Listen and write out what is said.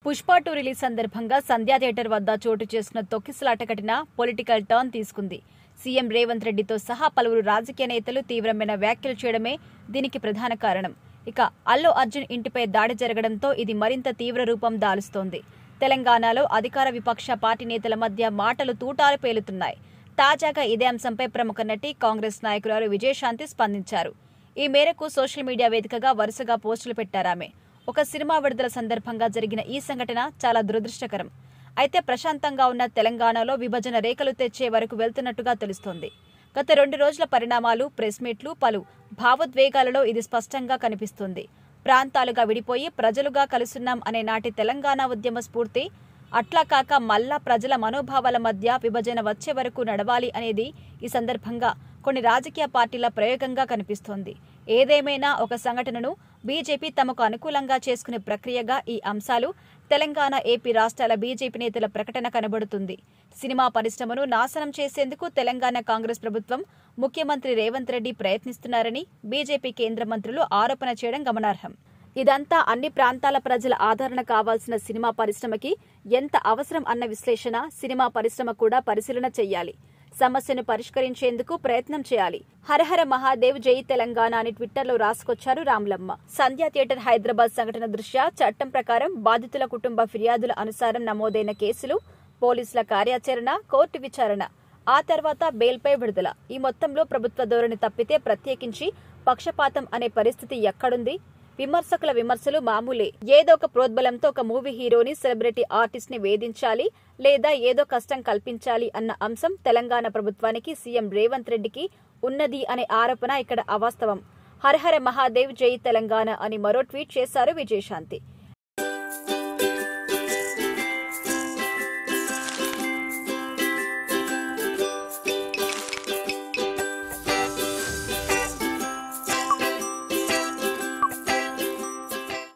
Pushpa 2 release సందర్భంగా సంధ్యా theatre వద్ద చోటు చేసుకున్న తొక్కిసలాట ఘటన పొలిటికల్ టర్న్ తీసుకుంది. సీఎం రేవంత్ రెడ్డితో సహా పలువురు రాజకీయ నేతలు తీవ్రమైన వ్యాఖ్యలు చేయడమే దీనికి ప్రధాన కారణం. ఇక అల్లు అర్జున్ ఇంటిపై దాడి జరగడంతో ఇది మరింత తీవ్ర రూపం దాలుస్తోంది. తెలంగాణలో అధికార విపక్ష పార్టీ నేతల మధ్య మాటలు తూటాలు పేలుతున్నాయి. తాజాగా ఇదే అంశంపై ప్రముఖ నటి కాంగ్రెస్ నాయకురాలు విజయశాంతి స్పందించారు. ఈ మేరకు సోషల్ మీడియా వేదికగా వరుసగా పోస్టులు పెట్టారామె. ఒక సినిమా విడుదల సందర్భంగా జరిగిన ఈ సంఘటన చాలా దురదృష్టకరం. అయితే ప్రశాంతంగా ఉన్న తెలంగాణలో విభజన రేఖలు తెచ్చే వరకు వెళ్తున్నట్టుగా తెలుస్తోంది. గత 2 రోజుల పరిణామాలు, ప్రెస్ మీట్లు, పలు భావోద్వేగాలలో ఇది స్పష్టంగా కనిపిస్తుంది. ప్రాంతాలుగా విడిపోయి ప్రజలుగా కలుసున్నాం అనే నాటి తెలంగాణ ఉద్యమ స్ఫూర్తి అట్లా కాక మళ్ళా ప్రజల మనోభావాల మధ్య విభజన వచ్చే వరకు నడవాలి అనేది ఈ సందర్భంగా కొన్ని రాజకీయ పార్టీల ప్రయోగంగా కనిపిస్తోంది. ఏదేమైనా ఒక సంఘటనను బీజేపీ తమకు అనుకూలంగా చేసుకునే ప్రక్రియగా ఈ అంశాలు తెలంగాణ, ఏపీ రాష్ట్రాల బీజేపీ నేతల ప్రకటన కనబడుతుంది. సినిమా పరిశ్రమను నాశనం చేసేందుకు తెలంగాణ కాంగ్రెస్ ప్రభుత్వం, ముఖ్యమంత్రి రేవంత్ రెడ్డి ప్రయత్నిస్తున్నారని బీజేపీ కేంద్ర మంత్రులు ఆరోపణ చేయడం గమనార్హం. ఇదంతా అన్ని ప్రాంతాల ప్రజల ఆదరణ కావాల్సిన సినిమా పరిశ్రమకి ఎంత అవసరం అన్న విశ్లేషణ సినిమా పరిశ్రమ కూడా పరిశీలన చేయాలి. సమస్యను పరిష్కరించేందుకు ప్రయత్నం చేయాలి. హరహర మహాదేవ్ జై తెలంగాణ అని ట్విట్టర్లో రాసుకొచ్చారు రామ్లమ్మ. సంధ్యా థియేటర్ హైదరాబాద్ సంఘటన దృష్ట్యా చట్టం ప్రకారం బాధితుల కుటుంబ ఫిర్యాదుల అనుసారం నమోదైన కేసులు, పోలీసుల కార్యాచరణ, కోర్టు విచారణ, ఆ తర్వాత బెయిల్పై విడుదల. ఈ మొత్తంలో ప్రభుత్వ ధోరణి తప్పితే ప్రత్యేకించి పక్షపాతం అనే పరిస్థితి ఎక్కడుంది? విమర్శకుల విమర్శలు మామూలే. ఏదో ఒక ప్రోద్బలంతో ఒక మూవీ హీరోని, సెలబ్రిటీ ఆర్టిస్ట్ ని వేధించాలి లేదా ఏదో కష్టం కల్పించాలి అన్న అంశం తెలంగాణ ప్రభుత్వానికి, సీఎం రేవంత్ రెడ్డికి ఉన్నది అనే ఆరోపణ ఇక్కడ అవాస్తవం. హరహర మహాదేవ్ జై తెలంగాణ అని మరో ట్వీట్ చేశారు విజయశాంతి.